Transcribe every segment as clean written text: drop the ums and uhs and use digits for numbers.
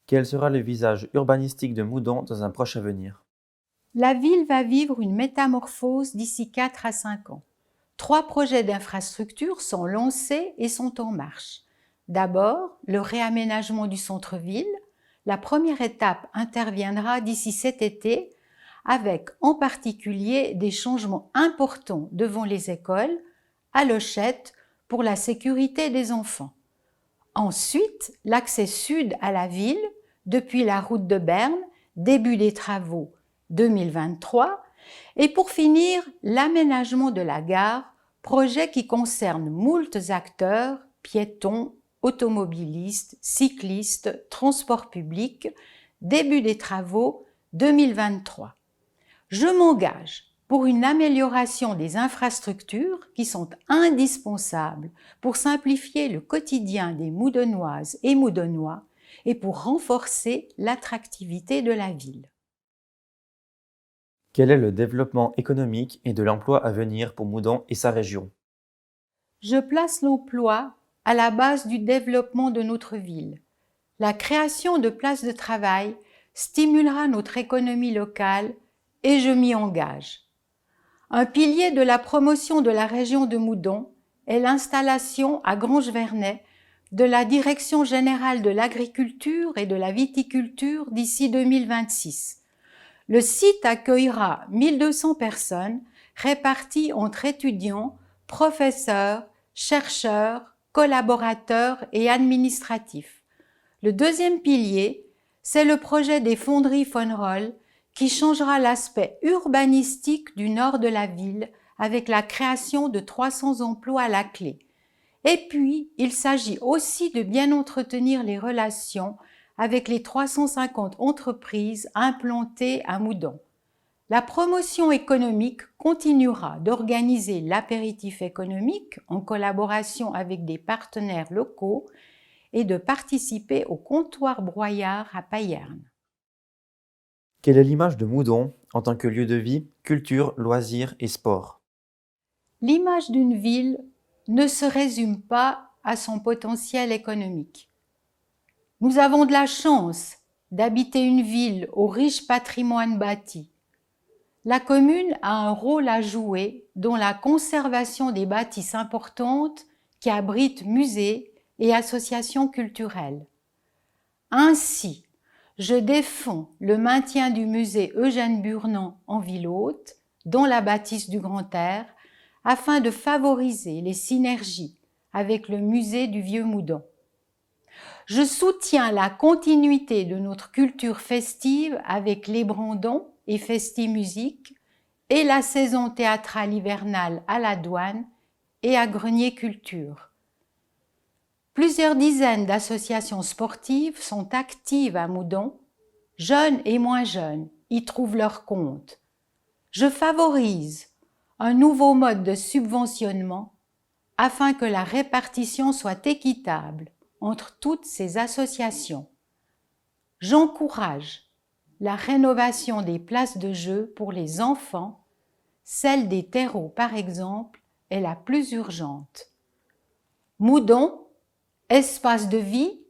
Quel sera le visage urbanistique de Moudon dans un proche avenir? La ville va vivre une métamorphose d'ici 4 à 5 ans. 3 projets d'infrastructures sont lancés et sont en marche. D'abord, le réaménagement du centre-ville. La première étape interviendra d'ici cet été avec en particulier des changements importants devant les écoles, à Lochette pour la sécurité des enfants. Ensuite, l'accès sud à la ville, depuis la route de Berne, début des travaux 2023, et pour finir, l'aménagement de la gare, projet qui concerne moultes acteurs, piétons, automobilistes, cyclistes, transports publics, début des travaux 2023. Je m'engage pour une amélioration des infrastructures qui sont indispensables pour simplifier le quotidien des Moudonnoises et Moudonnois et pour renforcer l'attractivité de la ville. Quel est le développement économique et de l'emploi à venir pour Moudon et sa région? Je place l'emploi à la base du développement de notre ville. La création de places de travail stimulera notre économie locale et je m'y engage. Un pilier de la promotion de la région de Moudon est l'installation à Grange-Vernay de la Direction générale de l'agriculture et de la viticulture d'ici 2026. Le site accueillera 1200 personnes réparties entre étudiants, professeurs, chercheurs, collaborateurs et administratifs. Le deuxième pilier, c'est le projet des fonderies Fonroll qui changera l'aspect urbanistique du nord de la ville avec la création de 300 emplois à la clé. Et puis, il s'agit aussi de bien entretenir les relations avec les 350 entreprises implantées à Moudon. La promotion économique continuera d'organiser l'apéritif économique en collaboration avec des partenaires locaux et de participer au comptoir broyard à Payerne. Quelle est l'image de Moudon en tant que lieu de vie, culture, loisirs et sport? L'image d'une ville ne se résume pas à son potentiel économique. Nous avons de la chance d'habiter une ville au riche patrimoine bâti. La commune a un rôle à jouer dans la conservation des bâtisses importantes qui abritent musées et associations culturelles. Ainsi, je défends le maintien du musée Eugène Burnand en Ville-Haute, dans la bâtisse du Grand Air, afin de favoriser les synergies avec le musée du Vieux Moudon. Je soutiens la continuité de notre culture festive avec les Brandons et Festi-Musique et la saison théâtrale hivernale à la Douane et à Grenier Culture. Plusieurs dizaines d'associations sportives sont actives à Moudon, jeunes et moins jeunes y trouvent leur compte. Je favorise un nouveau mode de subventionnement afin que la répartition soit équitable entre toutes ces associations. J'encourage la rénovation des places de jeu pour les enfants, celle des terreaux par exemple est la plus urgente. Moudon, espace de vie,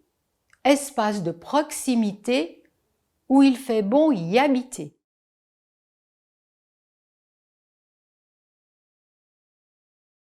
espace de proximité où il fait bon y habiter.